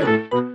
Hello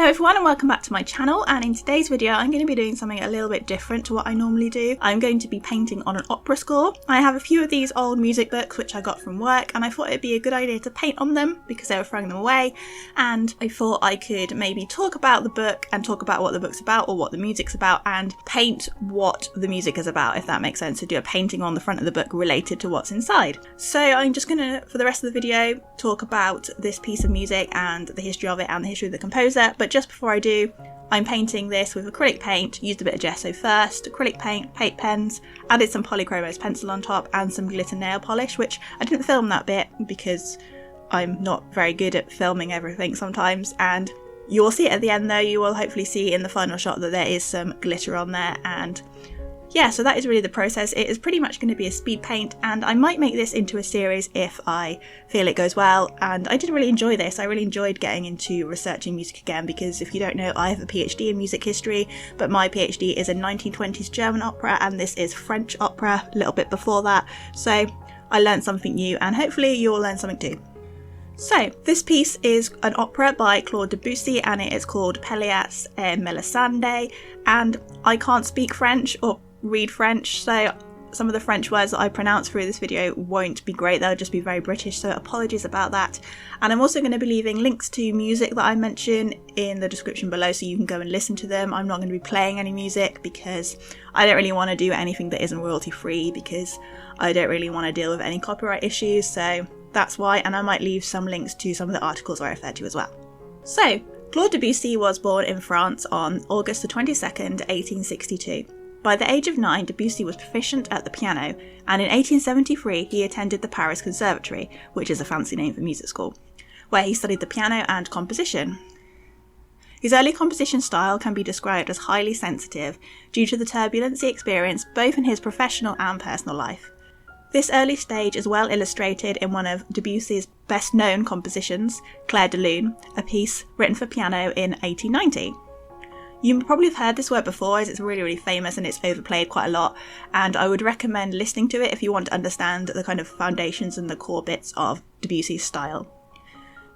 everyone and welcome back to my channel, and in today's video I'm going to be doing something a little bit different to what I normally do. I'm going to be painting on an opera score. I have a few of these old music books which I got from work, and I thought it'd be a good idea to paint on them because they were throwing them away, and I thought I could maybe talk about the book and talk about what the book's about or what the music's about and paint what the music is about, if that makes sense. So do a painting on the front of the book related to what's inside. So I'm just going to, for the rest of the video, talk about this piece of music and the history of it and the history of the composer, but just before I do, I'm painting this with acrylic paint, used a bit of gesso first, acrylic paint, paint pens, added some polychromos pencil on top and some glitter nail polish, which I didn't film that bit because I'm not very good at filming everything sometimes, and you will see it at the end though. You will hopefully see in the final shot that there is some glitter on there, and yeah, so that is really the process. It is pretty much going to be a speed paint, and I might make this into a series if I feel it goes well, and I did really enjoy this. I really enjoyed getting into researching music again because if you don't know, I have a PhD in music history, but my PhD is in 1920s German opera and this is French opera, a little bit before that, so I learned something new and hopefully you'll learn something too. So, this piece is an opera by Claude Debussy and it is called Pelléas et Mélisande, and I can't speak French or read French, so some of the French words that I pronounce through this video won't be great, they'll just be very British, so apologies about that. And I'm also going to be leaving links to music that I mention in the description below so you can go and listen to them. I'm not going to be playing any music because I don't really want to do anything that isn't royalty free because I don't really want to deal with any copyright issues, so that's why, and I might leave some links to some of the articles I refer to as well. So, Claude Debussy was born in France on August the 22nd, 1862. By the age of 9, Debussy was proficient at the piano, and in 1873 he attended the Paris Conservatory, which is a fancy name for music school, where he studied the piano and composition. His early composition style can be described as highly sensitive due to the turbulence he experienced both in his professional and personal life. This early stage is well illustrated in one of Debussy's best-known compositions, Clair de Lune, a piece written for piano in 1890. You probably have heard this work before as it's really famous and it's overplayed quite a lot, and I would recommend listening to it if you want to understand the kind of foundations and the core bits of Debussy's style.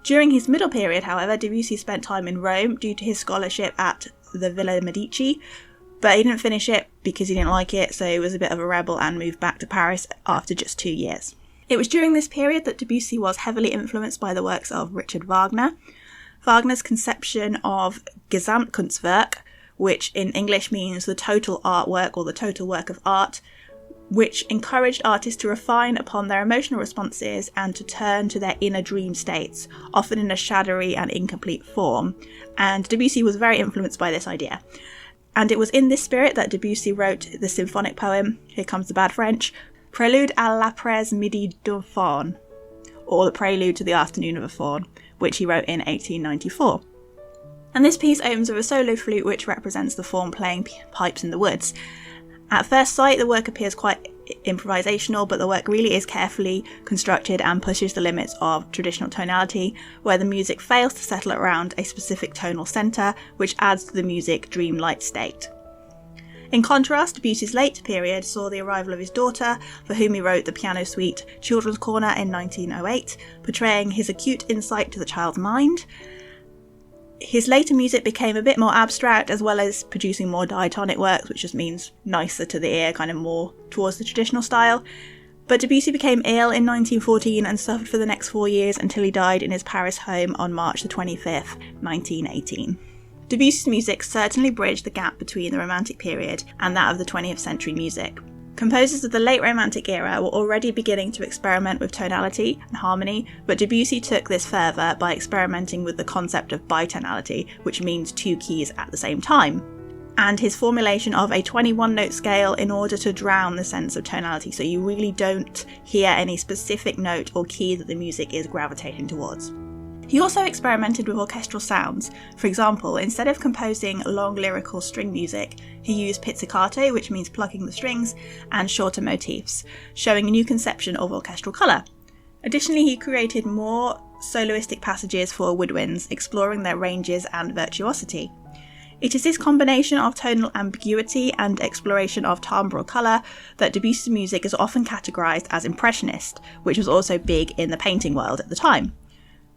During his middle period, however, Debussy spent time in Rome due to his scholarship at the Villa Medici, but he didn't finish it because he didn't like it, so he was a bit of a rebel and moved back to Paris after just 2 years. It was during this period that Debussy was heavily influenced by the works of Richard Wagner. Wagner's conception of Gesamtkunstwerk, which in English means the total artwork or the total work of art, which encouraged artists to refine upon their emotional responses and to turn to their inner dream states, often in a shadowy and incomplete form, and Debussy was very influenced by this idea. And it was in this spirit that Debussy wrote the symphonic poem, here comes the bad French, Prélude à l'après-midi d'un faun, or the Prelude to the Afternoon of a Faun, which he wrote in 1894. And this piece opens with a solo flute which represents the faun playing pipes in the woods. At first sight the work appears quite improvisational, but the work really is carefully constructed and pushes the limits of traditional tonality, where the music fails to settle around a specific tonal centre, which adds to the music dreamlike state. In contrast, Debussy's late period saw the arrival of his daughter, for whom he wrote the piano suite Children's Corner in 1908, portraying his acute insight to the child's mind. His later music became a bit more abstract, as well as producing more diatonic works, which just means nicer to the ear, kind of more towards the traditional style. But Debussy became ill in 1914 and suffered for the next 4 years until he died in his Paris home on March the 25th, 1918. Debussy's music certainly bridged the gap between the Romantic period and that of the 20th century music. Composers of the late Romantic era were already beginning to experiment with tonality and harmony, but Debussy took this further by experimenting with the concept of bitonality, which means 2 keys at the same time, and his formulation of a 21-note scale in order to drown the sense of tonality, so you really don't hear any specific note or key that the music is gravitating towards. He also experimented with orchestral sounds. For example, instead of composing long lyrical string music, he used pizzicato, which means plucking the strings, and shorter motifs, showing a new conception of orchestral colour. Additionally, he created more soloistic passages for woodwinds, exploring their ranges and virtuosity. It is this combination of tonal ambiguity and exploration of timbral colour that Debussy's music is often categorised as impressionist, which was also big in the painting world at the time.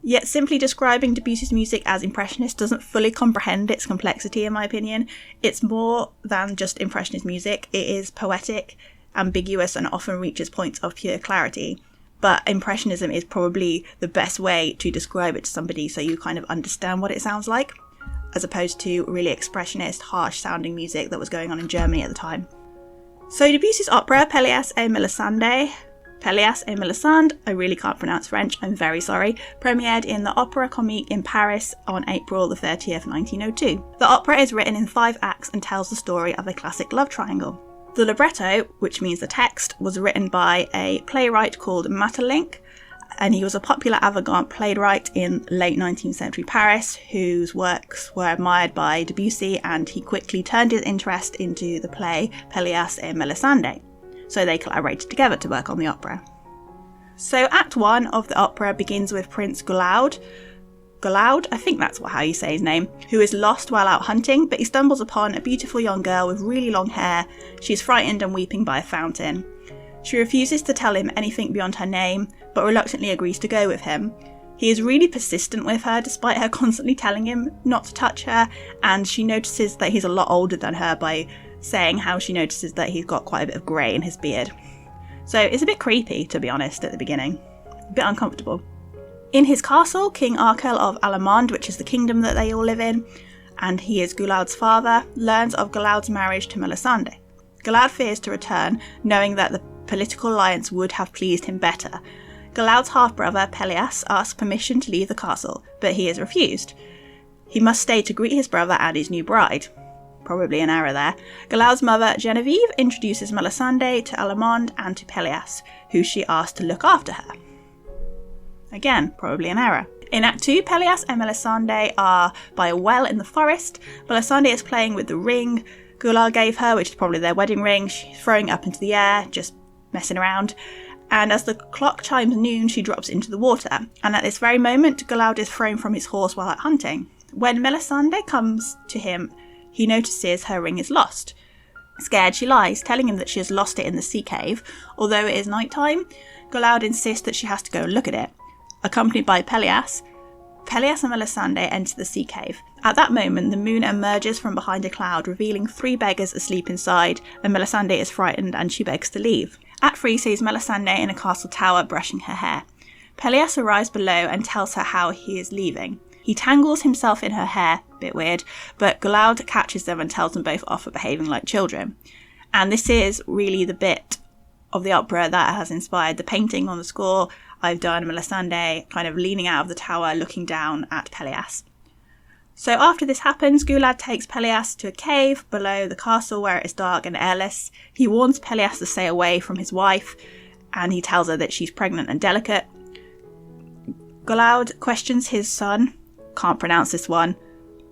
Yet simply describing Debussy's music as impressionist doesn't fully comprehend its complexity, in my opinion. It's more than just impressionist music. It is poetic, ambiguous, and often reaches points of pure clarity. But impressionism is probably the best way to describe it to somebody so you kind of understand what it sounds like, as opposed to really expressionist, harsh-sounding music that was going on in Germany at the time. So Debussy's opera, Pelléas et Mélisande, I really can't pronounce French, I'm very sorry, premiered in the Opéra Comique in Paris on April the 30th, 1902. The opera is written in 5 acts and tells the story of a classic love triangle. The libretto, which means the text, was written by a playwright called Maeterlinck, and he was a popular avant-garde playwright in late 19th century Paris whose works were admired by Debussy, and he quickly turned his interest into the play Pelléas et Mélisande, so they collaborated together to work on the opera. So Act 1 of the opera begins with Prince Claude, I think that's how you say his name, who is lost while out hunting, but he stumbles upon a beautiful young girl with really long hair. She's frightened and weeping by a fountain. She refuses to tell him anything beyond her name, but reluctantly agrees to go with him. He is really persistent with her, despite her constantly telling him not to touch her, and she notices that he's a lot older than her by saying how she notices that he's got quite a bit of grey in his beard. So it's a bit creepy, to be honest, at the beginning. A bit uncomfortable. In his castle, King Arkel of Allemande, which is the kingdom that they all live in, and he is Gulaud's father, learns of Gulaud's marriage to Mélisande. Gulaud fears to return, knowing that the political alliance would have pleased him better. Gulaud's half-brother, Pelléas, asks permission to leave the castle, but he is refused. He must stay to greet his brother and his new bride. Probably an error there. Gulaud's mother, Genevieve, introduces Mélisande to Allemande and to Pelléas, who she asks to look after her. Again, probably an error. In Act 2, Pelléas and Mélisande are by a well in the forest. Mélisande is playing with the ring Gulaud gave her, which is probably their wedding ring. She's throwing it up into the air, just messing around. And as the clock chimes noon, she drops into the water. And at this very moment, Gulaud is thrown from his horse while out hunting. When Mélisande comes to him, he notices her ring is lost. Scared, she lies, telling him that she has lost it in the sea cave. Although it is night time, Gulaud insists that she has to go and look at it. Accompanied by Pelléas and Mélisande enter the sea cave. At that moment, the moon emerges from behind a cloud, revealing 3 beggars asleep inside, and Mélisande is frightened and she begs to leave. Act 3 sees Mélisande in a castle tower brushing her hair. Pelléas arrives below and tells her how he is leaving. He tangles himself in her hair, a bit weird, but Gulaud catches them and tells them both off for behaving like children. And this is really the bit of the opera that has inspired the painting on the score I've done, Mélisande kind of leaning out of the tower looking down at Pelléas. So after this happens, Gulaud takes Pelléas to a cave below the castle where it is dark and airless. He warns Pelléas to stay away from his wife, and he tells her that she's pregnant and delicate. Gulaud questions his son, can't pronounce this one,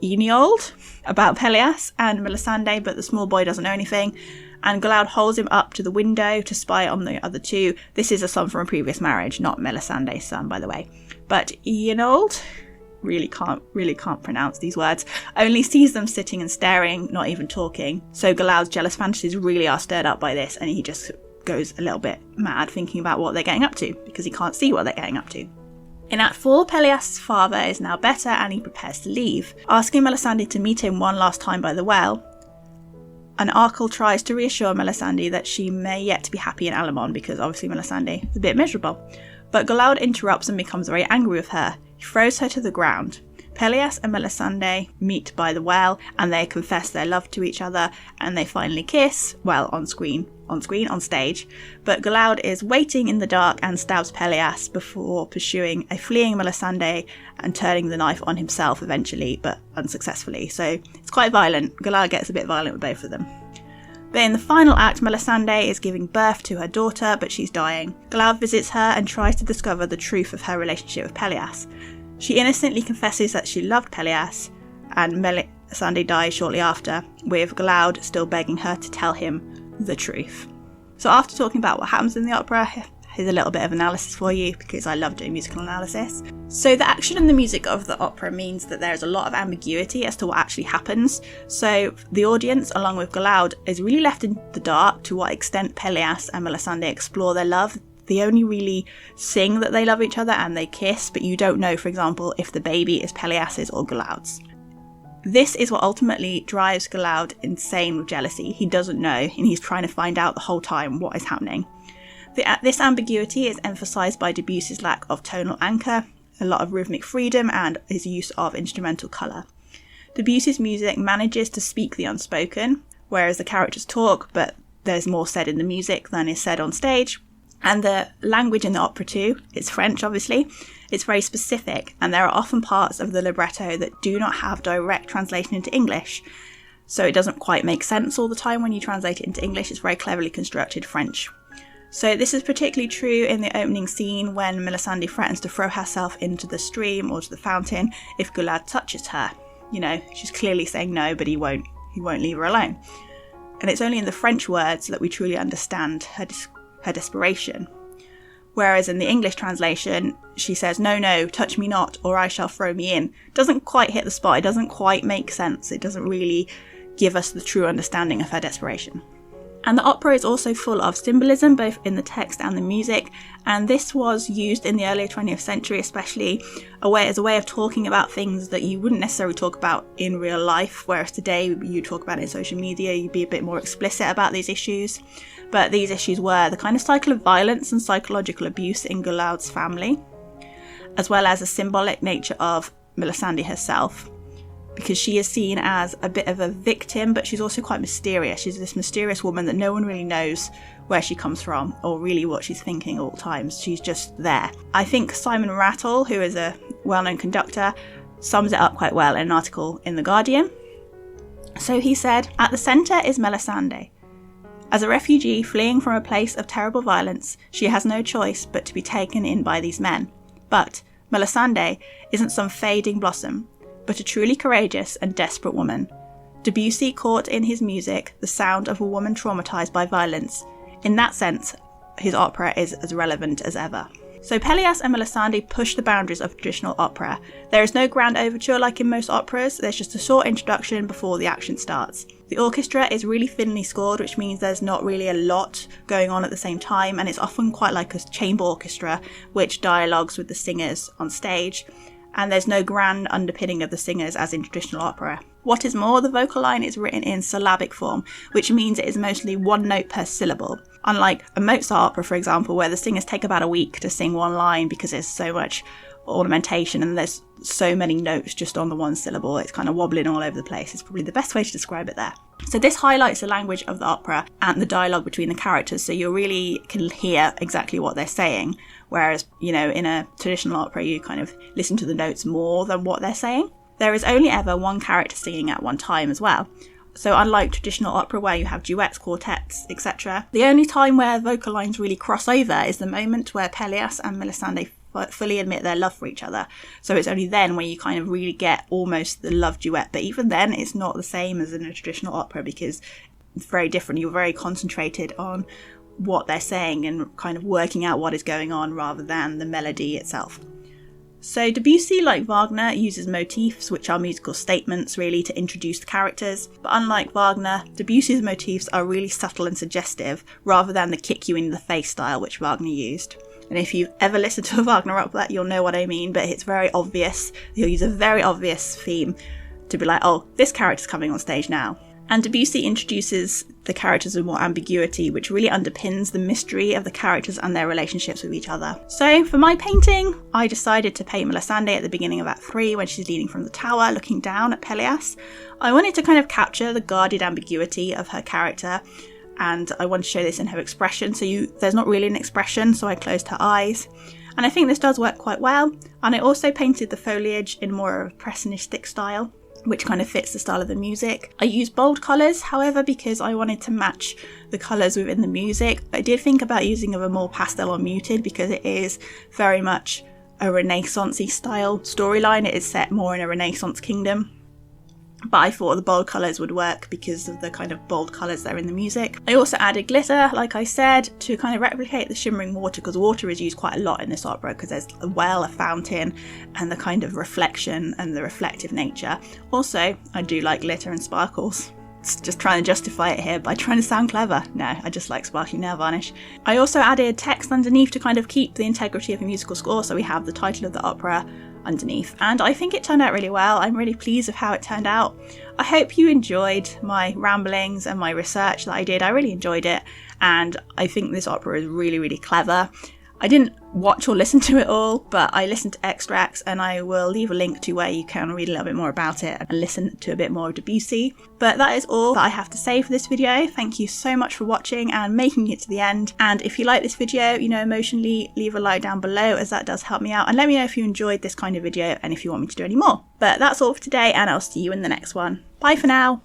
Eniold, about Pelléas and Mélisande, but the small boy doesn't know anything, and Gulaud holds him up to the window to spy on the other two. This is a son from a previous marriage, not Mélisande's son, by the way. But Eniold, really can't pronounce these words, only sees them sitting and staring, not even talking. So Gulaud's jealous fantasies really are stirred up by this, and he just goes a little bit mad thinking about what they're getting up to, because he can't see what they're getting up to. In Act 4, Pelléas' father is now better and he prepares to leave, asking Mélisande to meet him one last time by the well. And Arkel tries to reassure Mélisande that she may yet be happy in Allemande, because obviously Mélisande is a bit miserable. But Gulaud interrupts and becomes very angry with her. He throws her to the ground. Pelléas and Mélisande meet by the well and they confess their love to each other, and they finally kiss, well, on stage. But Gulaud is waiting in the dark and stabs Pelléas before pursuing a fleeing Mélisande and turning the knife on himself eventually, but unsuccessfully. So it's quite violent. Gulaud gets a bit violent with both of them. But in the final act, Mélisande is giving birth to her daughter, but she's dying. Gulaud visits her and tries to discover the truth of her relationship with Pelléas. She innocently confesses that she loved Pelléas, and Mélisande dies shortly after, with Gulaud still begging her to tell him the truth. So after talking about what happens in the opera, Here's a little bit of analysis for you, because I love doing musical analysis. So the action and the music of the opera means that there's a lot of ambiguity as to what actually happens. So the audience, along with Claude, is really left in the dark to what extent Pelléas and Mélisande explore their love. They only really sing that they love each other and they kiss, but you don't know, for example, if the baby is Pelléas's or Claude's. This is what ultimately drives Claude insane with jealousy. He doesn't know, and he's trying to find out the whole time what is happening. This ambiguity is emphasised by Debussy's lack of tonal anchor, a lot of rhythmic freedom, and his use of instrumental colour. Debussy's music manages to speak the unspoken, whereas the characters talk, but there's more said in the music than is said on stage. And the language in the opera too, it's French obviously, it's very specific, and there are often parts of the libretto that do not have direct translation into English. So it doesn't quite make sense all the time when you translate it into English. It's very cleverly constructed French. So this is particularly true in the opening scene when Mélisande threatens to throw herself into the stream or to the fountain if Claude touches her. You know, she's clearly saying no, but he won't leave her alone. And it's only in the French words that we truly understand her desperation. Whereas in the English translation, she says, no, touch me not, or I shall throw me in. Doesn't quite hit the spot, it doesn't quite make sense, it doesn't really give us the true understanding of her desperation. And the opera is also full of symbolism, both in the text and the music, and this was used in the early 20th century especially as a way of talking about things that you wouldn't necessarily talk about in real life, whereas today you talk about it in social media, you'd be a bit more explicit about these issues. But these issues were the kind of cycle of violence and psychological abuse in Claude's family, as well as a symbolic nature of Mélisande herself, because she is seen as a bit of a victim, but she's also quite mysterious. She's this mysterious woman that no one really knows where she comes from or really what she's thinking at all times. She's just there. I think Simon Rattle, who is a well-known conductor, sums it up quite well in an article in The Guardian. So he said, "At the centre is Mélisande. As a refugee fleeing from a place of terrible violence, she has no choice but to be taken in by these men. But Mélisande isn't some fading blossom, but a truly courageous and desperate woman. Debussy caught in his music the sound of a woman traumatised by violence. In that sense, his opera is as relevant as ever." So Pelléas and Mélisande push the boundaries of traditional opera. There is no grand overture like in most operas, there's just a short introduction before the action starts. The orchestra is really thinly scored, which means there's not really a lot going on at the same time, and it's often quite like a chamber orchestra which dialogues with the singers on stage, and there's no grand underpinning of the singers as in traditional opera. What is more, the vocal line is written in syllabic form, which means it is mostly one note per syllable. Unlike a Mozart opera, for example, where the singers take about a week to sing one line because there's so much ornamentation and there's so many notes just on the one syllable, it's kind of wobbling all over the place. It's probably the best way to describe it there. So this highlights the language of the opera and the dialogue between the characters, so you really can hear exactly what they're saying, whereas, you know, in a traditional opera you kind of listen to the notes more than what they're saying. There is only ever one character singing at one time as well. So unlike traditional opera where you have duets, quartets, etc., the only time where vocal lines really cross over is the moment where Pelléas and Mélisande fully admit their love for each other. So it's only then where you kind of really get almost the love duet. But even then, it's not the same as in a traditional opera because it's very different. You're very concentrated on what they're saying and kind of working out what is going on rather than the melody itself. So Debussy, like Wagner, uses motifs, which are musical statements really to introduce the characters, but unlike Wagner, Debussy's motifs are really subtle and suggestive rather than the kick you in the face style which Wagner used. And if you've ever listened to a Wagner opera, you'll know what I mean, but it's very obvious. He'll use a very obvious theme to be like, oh, this character's coming on stage now. And Debussy introduces the characters with more ambiguity, which really underpins the mystery of the characters and their relationships with each other. So for my painting, I decided to paint Mélisande at the beginning of Act 3 when she's leaning from the tower, looking down at Pelléas. I wanted to kind of capture the guarded ambiguity of her character, and I wanted to show this in her expression. So there's not really an expression, so I closed her eyes. And I think this does work quite well. And I also painted the foliage in more of a impressionistic style, which kind of fits the style of the music. I used bold colours, however, because I wanted to match the colours within the music. I did think about using a more pastel or muted because it is very much a Renaissance-y style storyline. It is set more in a Renaissance kingdom. but I thought the bold colours would work because of the kind of bold colours that are in the music. I also added glitter, like I said, to kind of replicate the shimmering water, because water is used quite a lot in this opera because there's a well, a fountain, and the kind of reflection and the reflective nature. Also, I do like glitter and sparkles. Just trying to justify it here by trying to sound clever. No, I just like sparkly nail varnish. I also added text underneath to kind of keep the integrity of a musical score, so we have the title of the opera underneath, and I think it turned out really well. I'm really pleased with how it turned out. I hope you enjoyed my ramblings and my research that I did. I really enjoyed it, and I think this opera is really, really clever. I didn't watch or listen to it all, but I listened to extracts, and I will leave a link to where you can read a little bit more about it and listen to a bit more of Debussy. But that is all that I have to say for this video. Thank you so much for watching and making it to the end. And if you like this video, emotionally, leave a like down below, as that does help me out. And let me know if you enjoyed this kind of video and if you want me to do any more. But that's all for today, and I'll see you in the next one. Bye for now.